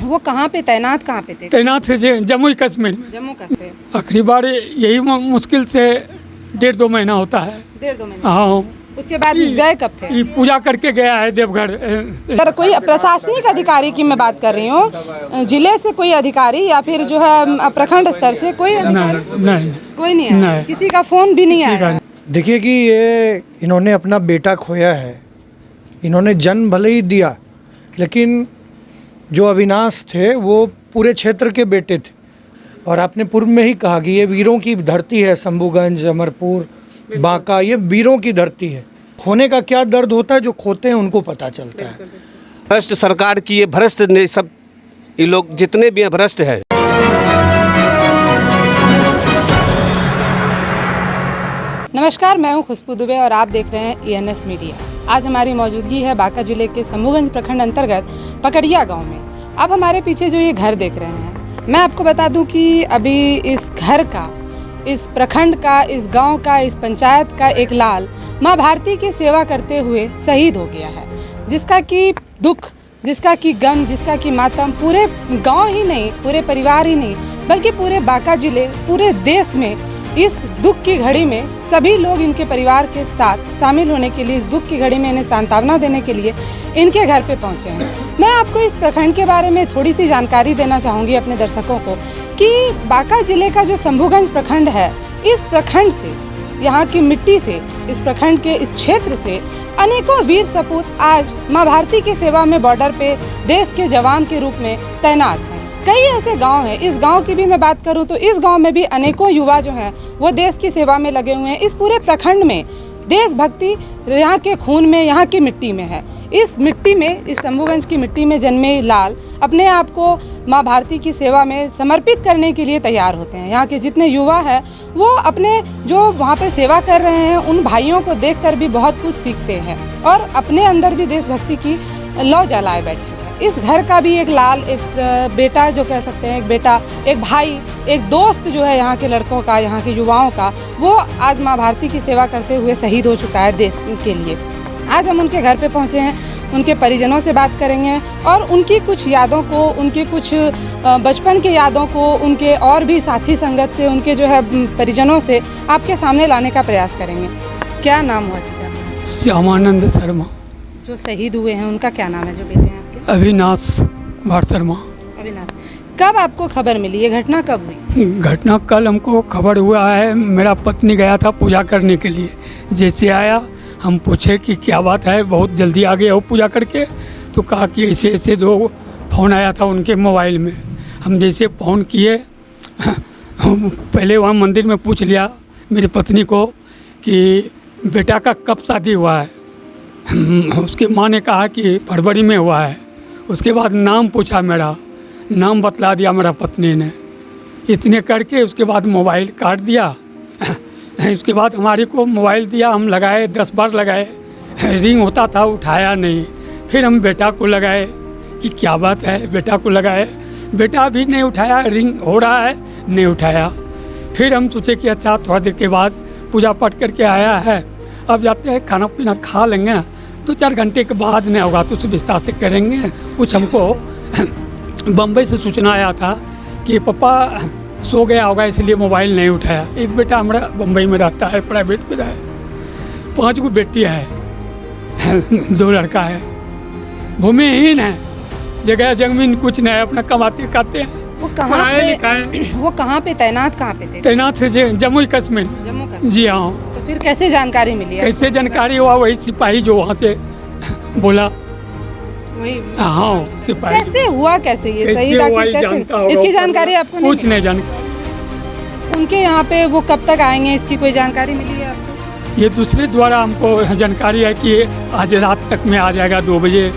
वो कहाँ पे तैनात थे? तैनात थे जम्मू कश्मीर में। जम्मू कश्मीर। आखिरी बार यही मुश्किल से 1.5-2 महीना होता है। 1.5-2 महीना। हाँ। उसके बाद गए कब थे? ये पूजा करके गया है देवघर। अगर कोई प्रशासनिक अधिकारी की मैं बात कर रही हूँ, जिले से कोई अधिकारी या फिर जो है प्रखंड स्तर से कोई नहीं कोई नहीं आया? किसी का फोन भी नहीं आया? देखिए कि ये इन्होंने अपना बेटा खोया है, इन्होंने जन्म भले ही दिया, लेकिन जो अविनाश थे वो पूरे क्षेत्र के बेटे थे। और आपने पूर्व में ही कहा कि ये वीरों की धरती है, शंभूगंज, अमरपुर, बांका, ये वीरों की धरती है। खोने का क्या दर्द होता है, जो खोते हैं उनको पता चलता है। भ्रष्ट सरकार की ये भ्रष्ट ने सब, ये लोग जितने भी हैं भ्रष्ट है। नमस्कार, मैं हूं खुशबू दुबे और आप देख रहे हैं ENS मीडिया। आज हमारी मौजूदगी है बांका जिले के शंभूगंज प्रखंड अंतर्गत पकड़िया गांव में। अब हमारे पीछे जो ये घर देख रहे हैं, मैं आपको बता दूं कि अभी इस घर का, इस प्रखंड का, इस गांव का, इस पंचायत का एक लाल माँ भारती की सेवा करते हुए शहीद हो गया है, जिसका कि दुख, जिसका कि गम, जिसका कि मातम पूरे गांव ही नहीं, पूरे परिवार ही नहीं, बल्कि पूरे बांका जिले, पूरे देश में इस दुख की घड़ी में सभी लोग इनके परिवार के साथ शामिल होने के लिए, इस दुख की घड़ी में इन्हें सांत्वना देने के लिए इनके घर पे पहुंचे हैं। मैं आपको इस प्रखंड के बारे में थोड़ी सी जानकारी देना चाहूँगी अपने दर्शकों को कि बांका जिले का जो शंभूगंज प्रखंड है, इस प्रखंड से, यहाँ की मिट्टी से, इस प्रखंड के इस क्षेत्र से अनेकों वीर सपूत आज माँ भारती की सेवा में बॉर्डर पे देश के जवान के रूप में तैनात हैं। कई ऐसे गांव हैं, इस गांव की भी मैं बात करूं तो इस गांव में भी अनेकों युवा जो हैं वो देश की सेवा में लगे हुए हैं। इस पूरे प्रखंड में देशभक्ति यहाँ के खून में, यहाँ की मिट्टी में है। इस मिट्टी में, इस शंभूगंज की मिट्टी में जन्मे लाल अपने आप को माँ भारती की सेवा में समर्पित करने के लिए तैयार होते हैं। यहाँ के जितने युवा हैं वो अपने जो वहाँ पे सेवा कर रहे हैं उन भाइयों को देखकर भी बहुत कुछ सीखते हैं और अपने अंदर भी देशभक्ति की लौ जलाए बैठे हैं। इस घर का भी एक लाल, एक बेटा जो कह सकते हैं, एक बेटा, एक भाई, एक दोस्त जो है यहाँ के लड़कों का, यहाँ के युवाओं का, वो आज माँ भारती की सेवा करते हुए शहीद हो चुका है देश के लिए। आज हम उनके घर पे पहुँचे हैं, उनके परिजनों से बात करेंगे और उनकी कुछ यादों को, उनके कुछ बचपन के यादों को, उनके और भी साथी संगत से, उनके जो है परिजनों से आपके सामने लाने का प्रयास करेंगे। क्या नाम हुआ जीजा? श्यामानंद शर्मा। जो शहीद हुए हैं उनका क्या नाम है, जो बेटे हैं आपके? अविनाश कुमार शर्मा। अविनाश। कब आपको खबर मिली, ये घटना कब हुई? घटना कल हमको खबर हुआ है। मेरा पत्नी गया था पूजा करने के लिए, जैसे आया हम पूछे कि क्या बात है, बहुत जल्दी आ गए हो पूजा करके। तो कहा कि ऐसे ऐसे 2 फ़ोन आया था उनके मोबाइल में। हम जैसे फ़ोन किए पहले वहाँ मंदिर में पूछ लिया मेरी पत्नी को कि बेटा का कब शादी हुआ है। उसकी माँ ने कहा कि फरवरी में हुआ है। उसके बाद नाम पूछा, मेरा नाम बतला दिया मेरा पत्नी ने। इतने करके उसके बाद मोबाइल काट दिया। उसके बाद हमारे को मोबाइल दिया, हम लगाए, 10 बार लगाए, रिंग होता था, उठाया नहीं। फिर हम बेटा को लगाए कि क्या बात है, बेटा को लगाए, बेटा भी नहीं उठाया, रिंग हो रहा है, नहीं उठाया। फिर हम सोचे कि अच्छा थोड़ा देर के बाद पूजा पाठ करके आया है, अब जाते हैं खाना पीना खा लेंगे, 2-4 घंटे के बाद नहीं होगा तो विस्तार से करेंगे। कुछ हमको बम्बई से सूचना आया था कि पापा सो गया होगा इसलिए मोबाइल नहीं उठाया। एक बेटा हमारा बम्बई में रहता है, प्राइवेट में है, 5 गो बेटी है, 2 लड़का है, भूमिहीन है, जगह जमीन कुछ नहीं है, अपना कमाते खाते हैं। वो कहाँ पे तैनात थे? तैनात थे जम्मू कश्मीर। जम्मू कश्मीर। जी हाँ। तो फिर कैसे जानकारी मिली? कैसे जानकारी हुआ, वही सिपाही जो वहाँ से बोला। वही। हाँ, सिपाही। कैसे हुआ, कैसे ये सही था कि कैसे, इसकी जानकारी आपको नहीं? कुछ नहीं जानकारी। उनके यहाँ पे वो कब तक आएंगे, इसकी कोई जानकारी मिली है आपको? ये दूसरे द्वारा हमको जानकारी है कि आज रात तक में आ जाएगा, 2 बजे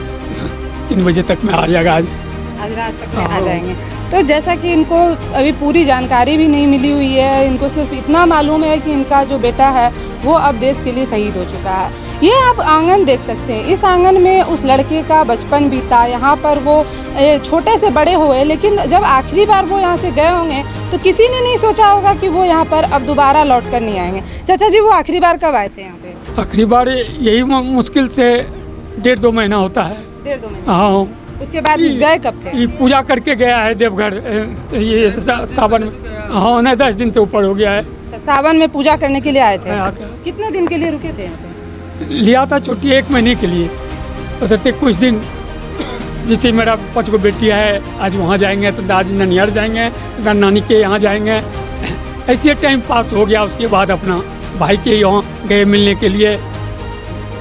3 बजे तक में आ जाएगा। आज रात तक में आ जाएंगे। तो जैसा कि इनको अभी पूरी जानकारी भी नहीं मिली हुई है, इनको सिर्फ इतना मालूम है कि इनका जो बेटा है वो अब देश के लिए शहीद हो चुका है। ये आप आंगन देख सकते हैं, इस आंगन में उस लड़के का बचपन बीता, यहाँ पर वो छोटे से बड़े हुए, लेकिन जब आखिरी बार वो यहाँ से गए होंगे तो किसी ने नहीं सोचा होगा कि वो यहाँ पर अब दोबारा लौट कर नहीं आएंगे। चाचा जी, वो आखिरी बार कब आए थे यहाँ पे? आखिरी बार यही मुश्किल से 1.5-2 महीना होता है। 1.5-2 महीना। हाँ। उसके बाद गए कब थे? ये पूजा करके गया है देवघर ये सावन में। हाँ नहीं 10 दिन से ऊपर हो गया है। अच्छा, सावन में पूजा करने के लिए आए थे। आया था। कितने दिन के लिए रुके थे यहाँ पे? लिया था छुट्टी 1 महीने के लिए, बस कुछ दिन। जैसे मेरा 5 गो बेटियाँ है, आज वहाँ जाएंगे तो दादी ननिहाल जाएंगे तो नानी के यहाँ जाएंगे, ऐसे टाइम पास हो गया। उसके बाद अपना भाई के यहाँ गए मिलने के लिए।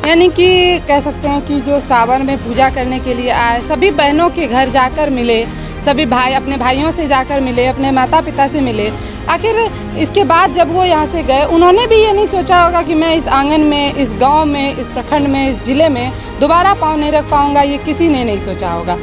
यानी कि कह सकते हैं कि जो सावन में पूजा करने के लिए आए, सभी बहनों के घर जाकर मिले, सभी भाई अपने भाइयों से जाकर मिले, अपने माता पिता से मिले। आखिर इसके बाद जब वो यहाँ से गए, उन्होंने भी ये नहीं सोचा होगा कि मैं इस आंगन में, इस गांव में, इस प्रखंड में, इस ज़िले में दोबारा पाँव नहीं रख पाऊँगा। ये किसी ने नहीं सोचा होगा।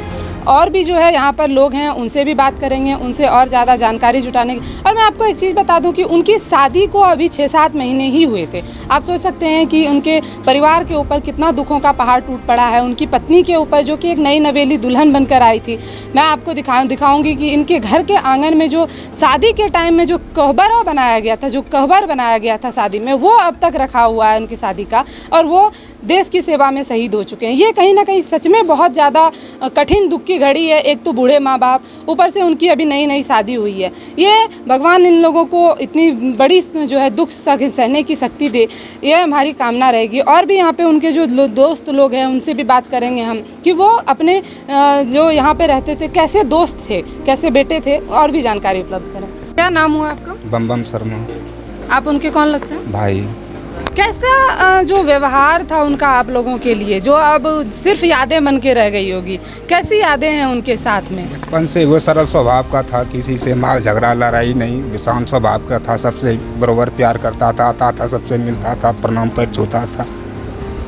और भी जो है यहाँ पर लोग हैं, उनसे भी बात करेंगे, उनसे और ज़्यादा जानकारी जुटाने की। और मैं आपको एक चीज़ बता दूं कि उनकी शादी को अभी 6-7 महीने ही हुए थे। आप सोच सकते हैं कि उनके परिवार के ऊपर कितना दुखों का पहाड़ टूट पड़ा है। उनकी पत्नी के ऊपर, जो कि एक नई नवेली दुल्हन बनकर आई थी। मैं आपको दिखाऊंगी कि इनके घर के आंगन में जो शादी के टाइम में जो कहबरा बनाया गया था, जो कहबर बनाया गया था शादी में, वो अब तक रखा हुआ है उनकी शादी का, और वो देश की सेवा में शहीद हो चुके हैं। ये कहीं ना कहीं सच में बहुत ज़्यादा कठिन दुख की घड़ी है। एक तो बूढ़े माँ बाप, ऊपर से उनकी अभी नई नई शादी हुई है। ये भगवान इन लोगों को इतनी बड़ी जो है दुख सहने की शक्ति दे, ये हमारी कामना रहेगी। और भी यहाँ पे उनके जो दोस्त लोग हैं, उनसे भी बात करेंगे हम कि वो अपने जो यहाँ पे रहते थे, कैसे दोस्त थे, कैसे बेटे थे, और भी जानकारी उपलब्ध करें। क्या नाम हुआ आपका? बम शर्मा। आप उनके कौन लगते हैं? भाई। कैसा जो व्यवहार था उनका आप लोगों के लिए, जो अब सिर्फ यादें बन के रह गई होगी, कैसी यादें हैं उनके साथ में? बचपन से वो सरल स्वभाव का था, किसी से मार झगड़ा लड़ाई नहीं, शांत स्वभाव का था, सबसे बराबर प्यार करता था, आता था, सबसे मिलता था, प्रणाम पर छूता था।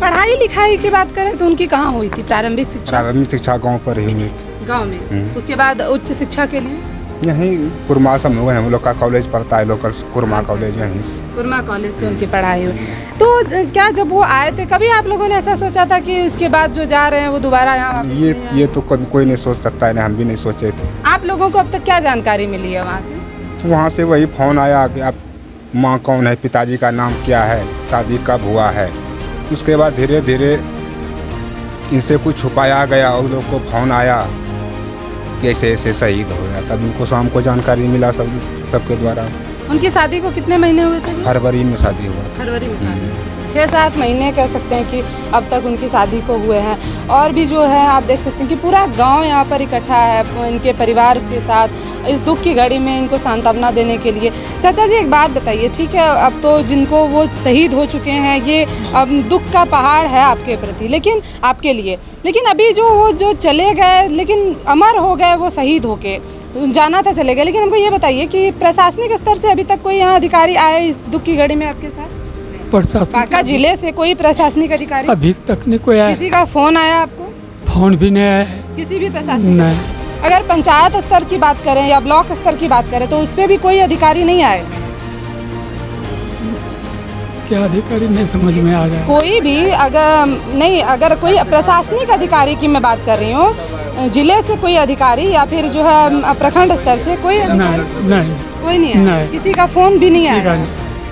पढ़ाई लिखाई की बात करें तो उनकी कहाँ हुई थी प्रारंभिक शिक्षा? प्रारंभिक शिक्षा गाँव पर ही हुई थी। गाँव में। उसके बाद उच्च शिक्षा के लिए यहीं कुरमा हम लोग का कॉलेज पढ़ता है, लोकल कुरमा कॉलेज यहीं से। कुरमा कॉलेज से उनकी पढ़ाई हुई। तो क्या जब वो आए थे, कभी आप लोगों ने ऐसा सोचा था कि इसके बाद जो जा रहे हैं वो दोबारा यहाँ वापस नहीं आएंगे? ये तो कभी कोई नहीं सोच सकता है, हम भी नहीं सोचे थे। आप लोगों को अब तक क्या जानकारी मिली है वहाँ से? वहाँ से वही फ़ोन आया कि आप माँ कौन है, पिताजी का नाम क्या है, शादी कब हुआ है। उसके बाद धीरे धीरे इनसे कुछ छुपाया गया और लोग को फ़ोन आया कि ऐसे ऐसे शहीद हो गया। तब उनको शाम को जानकारी मिला सबके द्वारा। उनकी शादी को कितने महीने हुए थे? फरवरी में शादी हुआ। फरवरी में शादी। 6-7 महीने कह सकते हैं कि अब तक उनकी शादी को हुए हैं। और भी जो है आप देख सकते हैं कि पूरा गांव यहाँ पर इकट्ठा है इनके परिवार के साथ इस दुख की घड़ी में इनको सांत्वना देने के लिए। चाचा जी एक बात बताइए, ठीक है अब तो जिनको वो शहीद हो चुके हैं, ये अब दुख का पहाड़ है आपके प्रति, लेकिन आपके लिए, लेकिन अभी जो चले गए, लेकिन अमर हो गए वो शहीद होके, जाना था चले गए, लेकिन हमको ये बताइए कि प्रशासनिक स्तर से अभी तक कोई यहाँ अधिकारी आए इस दुख की घड़ी में आपके साथ? बांका जिले से कोई प्रशासनिक अधिकारी अभी तक नहीं कोई आया। किसी का फोन आया आपको? फोन भी नहीं आया। किसी भी प्रशासनिक? नहीं। अगर पंचायत स्तर की बात करें या ब्लॉक स्तर की बात करें तो उस पर भी कोई अधिकारी नहीं आए? क्या अधिकारी नहीं समझ में आ रहा। कोई भी अगर कोई प्रशासनिक अधिकारी की मैं बात कर रही हूँ, जिले से कोई अधिकारी या फिर जो है प्रखंड स्तर से कोई नहीं कोई नहीं आया, किसी का फोन भी नहीं आया।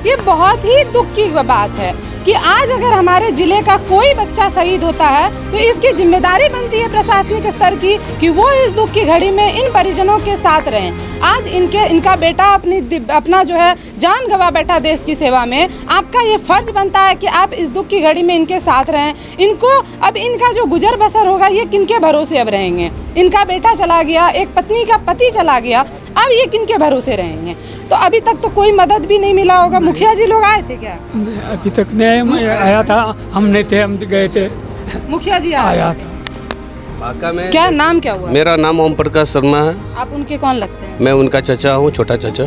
ये बहुत ही दुख की बात है कि आज अगर हमारे जिले का कोई बच्चा शहीद होता है तो इसकी जिम्मेदारी बनती है प्रशासनिक स्तर की कि वो इस दुख की घड़ी में इन परिजनों के साथ रहें। आज इनका बेटा अपना जो है जान गंवा बैठा देश की सेवा में, आपका ये फर्ज बनता है कि आप इस दुख की घड़ी में इनके साथ रहें। इनको अब इनका जो गुजर बसर होगा ये किनके भरोसे अब रहेंगे? इनका बेटा चला गया, एक पत्नी का पति चला गया, अब ये किनके भरोसे रहेंगे? तो अभी तक तो कोई मदद भी नहीं मिला होगा। मुखिया जी लोग आए थे क्या? अभी तक नहीं आया था, हम नहीं थे, हम गए थे। मुखिया जी आया था। बांका में। क्या नाम क्या हुआ? मेरा नाम ओम प्रकाश शर्मा है। आप उनके कौन लगते हैं? मैं उनका चाचा हूँ, छोटा चाचा।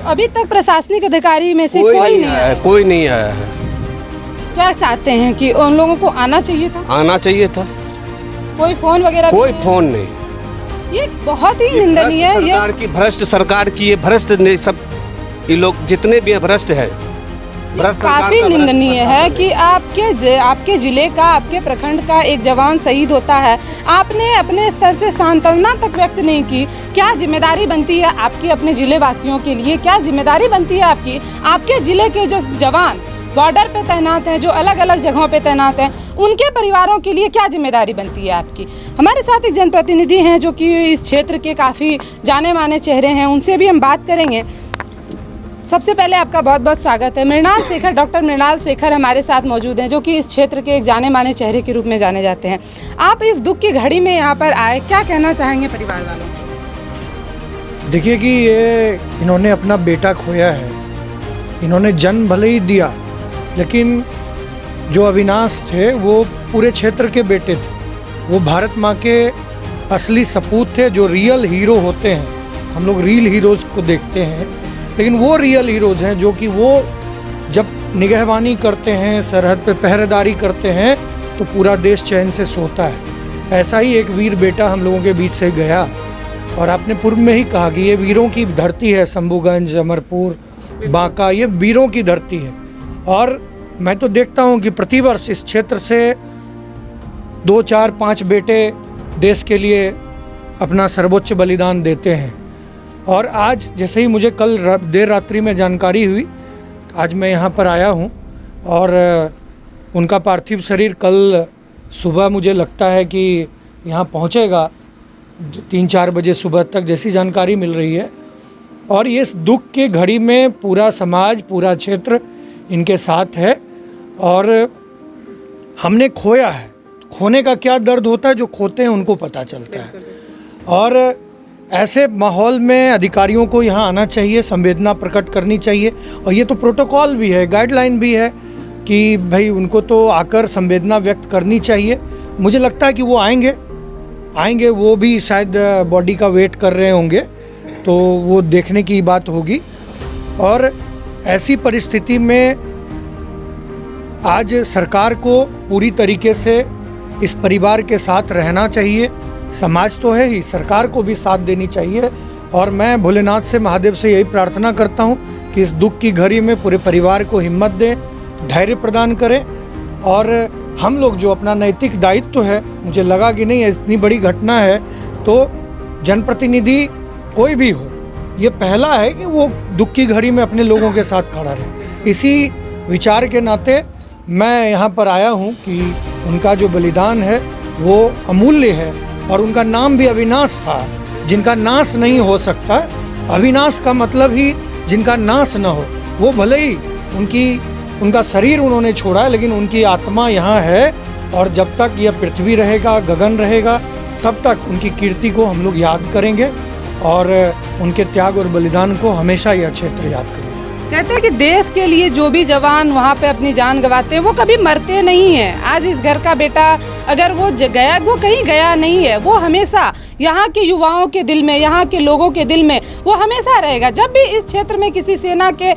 अभी तक प्रशासनिक अधिकारी में से कोई नहीं आया? कोई नहीं आया है। क्या चाहते हैं कि उन लोगों को आना चाहिए था? आना चाहिए था। कोई फोन वगैरह? कोई फोन नहीं। ये बहुत ही निंदनीय है। ये भ्रष्ट सरकार की, ये भ्रष्ट ने सब, ये लोग जितने भी भ्रष्ट है, काफी निंदनीय है कि आपके जिले का, आपके प्रखंड का एक जवान शहीद होता है, आपने अपने स्तर से सांत्वना तक व्यक्त नहीं की। क्या जिम्मेदारी बनती है आपकी अपने जिले वासियों के लिए? क्या जिम्मेदारी बनती है आपकी? आपके जिले के जो जवान बॉर्डर पे तैनात हैं, जो अलग अलग जगहों पे तैनात हैं, उनके परिवारों के लिए क्या जिम्मेदारी बनती है आपकी? हमारे साथ एक जनप्रतिनिधि हैं जो कि इस क्षेत्र के काफ़ी जाने माने चेहरे हैं, उनसे भी हम बात करेंगे। सबसे पहले आपका बहुत बहुत स्वागत है। मृणाल शेखर, डॉक्टर मृणाल शेखर हमारे साथ मौजूद हैं, जो कि इस क्षेत्र के एक जाने माने चेहरे के रूप में जाने जाते हैं। आप इस दुख की घड़ी में यहाँ पर आए, क्या कहना चाहेंगे परिवार वालों से? देखिए कि ये इन्होंने अपना बेटा खोया है। इन्होंने जन्म भले ही दिया, लेकिन जो अविनाश थे वो पूरे क्षेत्र के बेटे थे। वो भारत माँ के असली सपूत थे, जो रियल हीरो होते हैं। हम लोग रियल हीरोज़ को देखते हैं, लेकिन वो रियल हीरोज़ हैं जो कि वो जब निगहबानी करते हैं, सरहद पे पहरेदारी करते हैं, तो पूरा देश चैन से सोता है। ऐसा ही एक वीर बेटा हम लोगों के बीच से गया। और आपने पूर्व में ही कहा कि ये वीरों की धरती है। शंभूगंज, अमरपुर, बांका, ये वीरों की धरती है। और मैं तो देखता हूँ कि प्रतिवर्ष इस क्षेत्र से 2, 4, 5 बेटे देश के लिए अपना सर्वोच्च बलिदान देते हैं। और आज जैसे ही मुझे कल देर रात्रि में जानकारी हुई, आज मैं यहाँ पर आया हूँ और उनका पार्थिव शरीर कल सुबह मुझे लगता है कि यहाँ पहुँचेगा 3-4 बजे सुबह तक, जैसी जानकारी मिल रही है। और ये इस दुख के घड़ी में पूरा समाज, पूरा क्षेत्र इनके साथ है। और हमने खोया है, खोने का क्या दर्द होता है, जो खोते हैं उनको पता चलता है। और ऐसे माहौल में अधिकारियों को यहाँ आना चाहिए, संवेदना प्रकट करनी चाहिए। और ये तो प्रोटोकॉल भी है, गाइडलाइन भी है कि भाई उनको तो आकर संवेदना व्यक्त करनी चाहिए। मुझे लगता है कि वो आएंगे, वो भी शायद बॉडी का वेट कर रहे होंगे, तो वो देखने की बात होगी। और ऐसी परिस्थिति में आज सरकार को पूरी तरीके से इस परिवार के साथ रहना चाहिए। समाज तो है ही, सरकार को भी साथ देनी चाहिए। और मैं भोलेनाथ से, महादेव से यही प्रार्थना करता हूँ कि इस दुख की घड़ी में पूरे परिवार को हिम्मत दें, धैर्य प्रदान करें। और हम लोग जो अपना नैतिक दायित्व है, मुझे लगा कि नहीं इतनी बड़ी घटना है तो जनप्रतिनिधि कोई भी हो, ये पहला है कि वो दुख की घड़ी में अपने लोगों के साथ खड़ा रहे। इसी विचार के नाते मैं यहाँ पर आया हूँ कि उनका जो बलिदान है वो अमूल्य है। और उनका नाम भी अविनाश था, जिनका नाश नहीं हो सकता। अविनाश का मतलब ही जिनका नाश न हो। वो भले ही उनका शरीर उन्होंने छोड़ा है, लेकिन उनकी आत्मा यहाँ है। और जब तक यह पृथ्वी रहेगा, गगन रहेगा, तब तक उनकी कीर्ति को हम लोग याद करेंगे और उनके त्याग और बलिदान को हमेशा यह क्षेत्र याद करेगा। कहते हैं कि देश के लिए जो भी जवान वहाँ पे अपनी जान गंवाते हैं वो कभी मरते नहीं हैं। आज इस घर का बेटा अगर वो गया, वो कहीं गया नहीं है, वो हमेशा यहाँ के युवाओं के दिल में, यहाँ के लोगों के दिल में वो हमेशा रहेगा। जब भी इस क्षेत्र में किसी सेना के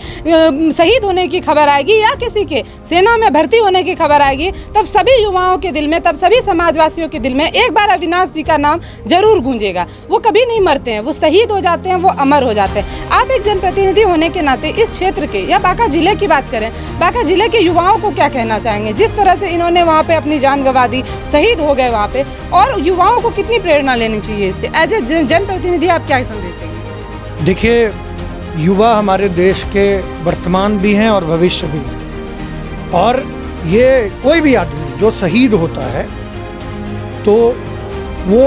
शहीद होने की खबर आएगी या किसी के सेना में भर्ती होने की खबर आएगी, तब सभी युवाओं के दिल में, तब सभी समाजवासियों के दिल में एक बार अविनाश जी का नाम जरूर गूंजेगा। वो कभी नहीं मरते हैं, वो शहीद हो जाते हैं, वो अमर हो जाते हैं। आप एक जनप्रतिनिधि होने के नाते इस क्षेत्र के या बांका जिले की बात करें, बांका जिले के युवाओं को क्या कहना चाहेंगे? जिस तरह से इन्होंने वहाँ पे अपनी जान गंवा दी, शहीद हो गए वहाँ पे, और युवाओं को कितनी प्रेरणा लेनी चाहिए इससे? एज ए जनप्रतिनिधि आप क्या संदेश देंगे? देखिए, युवा हमारे देश के वर्तमान भी हैं और भविष्य भी हैं। और ये कोई भी आदमी जो शहीद होता है तो वो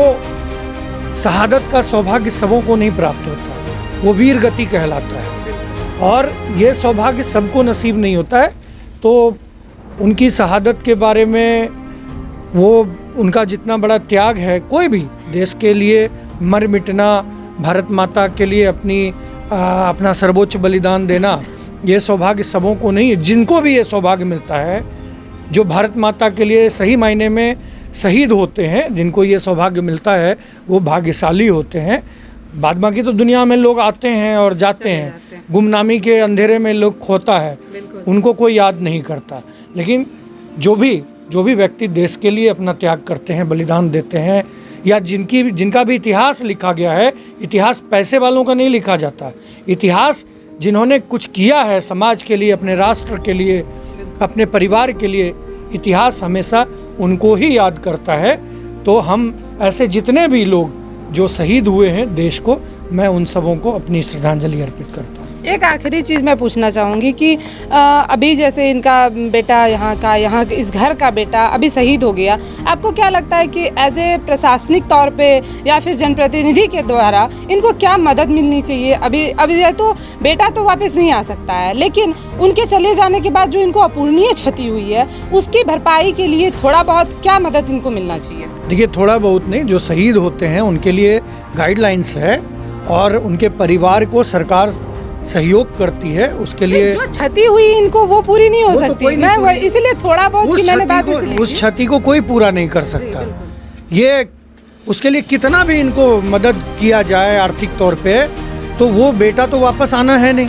शहादत का सौभाग्य सबों को नहीं प्राप्त होता, वो वीर गति कहलाता है। और ये सौभाग्य सबको नसीब नहीं होता है। तो उनकी शहादत के बारे में, वो उनका जितना बड़ा त्याग है, कोई भी देश के लिए मर मिटना, भारत माता के लिए अपना सर्वोच्च बलिदान देना, ये सौभाग्य सबों को नहीं है। जिनको भी ये सौभाग्य मिलता है, जो भारत माता के लिए सही मायने में शहीद होते हैं, जिनको ये सौभाग्य मिलता है, वो भाग्यशाली होते हैं। बाद बाकी तो दुनिया में लोग आते हैं और जाते हैं, गुमनामी के अंधेरे में लोग खोता है, उनको कोई याद नहीं करता। लेकिन जो भी व्यक्ति देश के लिए अपना त्याग करते हैं, बलिदान देते हैं, या जिनका भी इतिहास लिखा गया है, इतिहास पैसे वालों का नहीं लिखा जाता। इतिहास जिन्होंने कुछ किया है समाज के लिए, अपने राष्ट्र के लिए, अपने परिवार के लिए, इतिहास हमेशा उनको ही याद करता है। तो हम ऐसे जितने भी लोग जो शहीद हुए हैं देश को, मैं उन सबों को अपनी श्रद्धांजलि अर्पित करता हूँ। एक आखिरी चीज़ मैं पूछना चाहूँगी कि अभी जैसे इनका बेटा यहाँ इस घर का बेटा अभी शहीद हो गया, आपको क्या लगता है कि एज ए प्रशासनिक तौर पे या फिर जनप्रतिनिधि के द्वारा इनको क्या मदद मिलनी चाहिए? अभी ये तो बेटा तो वापस नहीं आ सकता है, लेकिन उनके चले जाने के बाद जो इनको अपूर्णीय क्षति हुई है उसकी भरपाई के लिए थोड़ा बहुत क्या मदद इनको मिलना चाहिए? देखिए, थोड़ा बहुत नहीं, जो शहीद होते हैं उनके लिए गाइडलाइंस है और उनके परिवार को सरकार सहयोग करती है, उसके लिए जो क्षति हुई इनको वो पूरी नहीं हो सकती। मैं इसीलिए थोड़ा बहुत की मैंने बात इसलिए उस क्षति को कोई पूरा नहीं कर सकता। ये उसके लिए कितना भी इनको मदद किया जाए आर्थिक तौर पे, तो वो बेटा तो वापस आना है नहीं,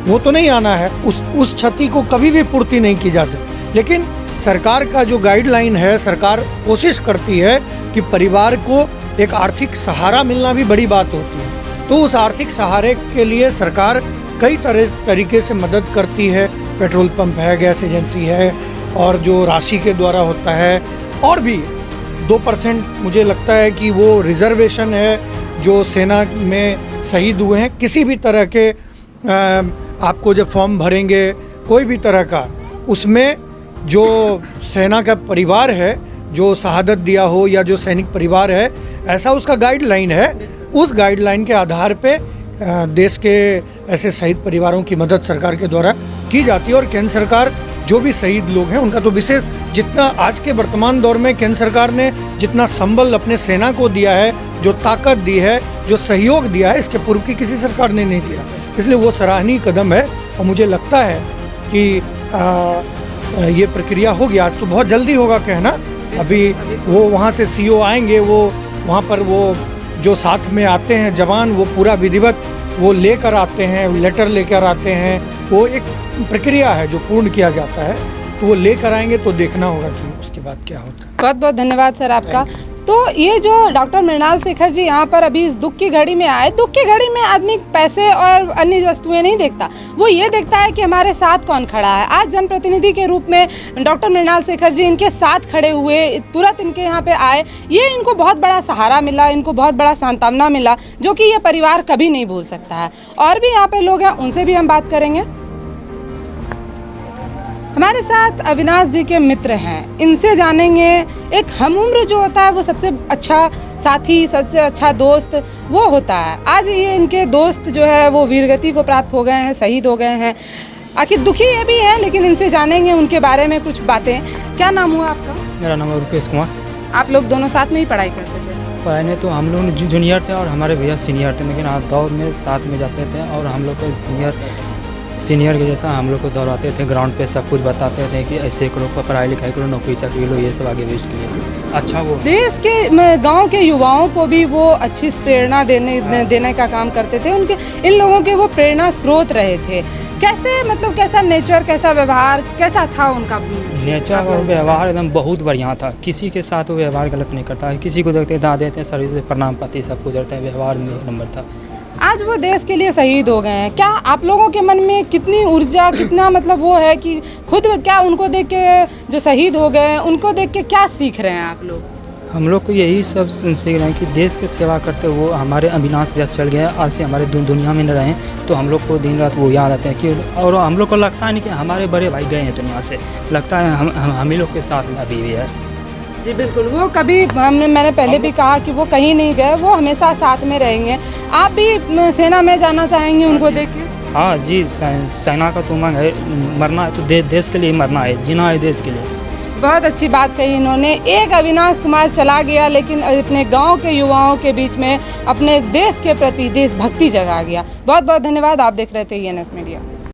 वो तो नहीं आना है, उस क्षति को कभी भी पूर्ति नहीं की जा सकती। लेकिन सरकार का जो गाइडलाइन है, सरकार कोशिश करती है कि परिवार को एक आर्थिक सहारा मिलना भी बड़ी बात होती है, तो उस आर्थिक सहारे के लिए सरकार कई तरीके से मदद करती है। पेट्रोल पंप है, गैस एजेंसी है, और जो राशि के द्वारा होता है, और भी 2% मुझे लगता है कि वो रिजर्वेशन है जो सेना में शहीद हुए हैं, किसी भी तरह के आपको जब फॉर्म भरेंगे कोई भी तरह का, उसमें जो सेना का परिवार है जो शहादत दिया हो या जो सैनिक परिवार है, ऐसा उसका गाइडलाइन है। उस गाइडलाइन के आधार पे देश के ऐसे शहीद परिवारों की मदद सरकार के द्वारा की जाती है। और केंद्र सरकार जो भी शहीद लोग हैं उनका तो विशेष, जितना आज के वर्तमान दौर में केंद्र सरकार ने जितना संबल अपने सेना को दिया है, जो ताकत दी है, जो सहयोग दिया है, इसके पूर्व की किसी सरकार ने नहीं दिया। इसलिए वो सराहनीय कदम है और मुझे लगता है कि ये प्रक्रिया होगी। आज तो बहुत जल्दी होगा कहना, अभी वो वहाँ से सीओ आएंगे, वो वहाँ पर वो जो साथ में आते हैं जवान, वो पूरा विधिवत वो लेकर आते हैं, लेटर लेकर आते हैं, वो एक प्रक्रिया है जो पूर्ण किया जाता है, तो वो लेकर आएंगे तो देखना होगा कि उसके बाद क्या होता है। बहुत बहुत धन्यवाद सर आपका। तो ये जो डॉक्टर मृणाल शेखर जी यहाँ पर अभी इस दुख की घड़ी में आए, दुख की घड़ी में आदमी पैसे और अन्य वस्तुएं नहीं देखता, वो ये देखता है कि हमारे साथ कौन खड़ा है। आज जनप्रतिनिधि के रूप में डॉक्टर मृणाल शेखर जी इनके साथ खड़े हुए, तुरंत इनके यहाँ पे आए, ये इनको बहुत बड़ा सहारा मिला, इनको बहुत बड़ा सांत्वना मिला, जो कि ये परिवार कभी नहीं भूल सकता है। और भी यहाँ पे लोग हैं, उनसे भी हम बात करेंगे। हमारे साथ अविनाश जी के मित्र हैं, इनसे जानेंगे एक हमउम्र जो होता है वो सबसे अच्छा साथी, सबसे अच्छा दोस्त वो होता है। आज ये इनके दोस्त जो है वो वीरगति को प्राप्त हो गए हैं, शहीद हो गए हैं। आखिर दुखी ये भी हैं, लेकिन इनसे जानेंगे उनके बारे में कुछ बातें। क्या नाम हुआ आपका? मेरा नाम है रुकेश कुमार। आप लोग दोनों साथ में ही पढ़ाई करते थे? पहले तो हम लोग जूनियर थे और हमारे भैया सीनियर थे, लेकिन आप दौड़ में साथ में जाते थे और हम लोग को सीनियर के जैसा हम लोग को दौड़ाते थे, ग्राउंड पे सब कुछ बताते थे कि ऐसे करो, पढ़ाई लिखाई करो, नौकरी चाकरी लो, ये सब आगे भेज के लिए अच्छा। वो देश के गांव के युवाओं को भी वो अच्छी प्रेरणा देने का काम करते थे। उनके इन लोगों के वो प्रेरणा स्रोत रहे थे। कैसे, मतलब कैसा नेचर, कैसा व्यवहार, कैसा था उनका नेचर और व्यवहार? एकदम बहुत बढ़िया था, किसी के साथ वो व्यवहार गलत नहीं करता है, किसी को देखते दादे थे, सर से प्रणाम पाती सब कुछ करते हैं, व्यवहार में एक नंबर था। आज वो देश के लिए शहीद हो गए हैं, क्या आप लोगों के मन में कितनी ऊर्जा, कितना मतलब वो है कि खुद क्या उनको देख के जो शहीद हो गए हैं उनको देख के क्या सीख रहे हैं आप लोग? हम लोग को यही सब सीख रहे हैं कि देश की सेवा करते वो हमारे अविनाश भैया चल गए, आज से हमारे दुनिया में न रहें, तो हम लोग को दिन रात वो याद आते हैं कि, और हम लोग को लगता है नहीं कि हमारे बड़े भाई गए हैं दुनिया से, लगता है हम ही लोग के साथ में अभी भी है। जी बिल्कुल, वो कभी मैंने पहले भी कहा कि वो कहीं नहीं गए, वो हमेशा साथ में रहेंगे। आप भी सेना में जाना चाहेंगे उनको देख के? हाँ जी, सेना का तो उमंग है, मरना है तो देश के लिए मरना है, जीना है देश के लिए। बहुत अच्छी बात कही इन्होंने। एक अविनाश कुमार चला गया, लेकिन अपने गांव के युवाओं के बीच में अपने देश के प्रति देशभक्ति जगा गया। बहुत बहुत धन्यवाद। आप देख रहे थे ENS मीडिया।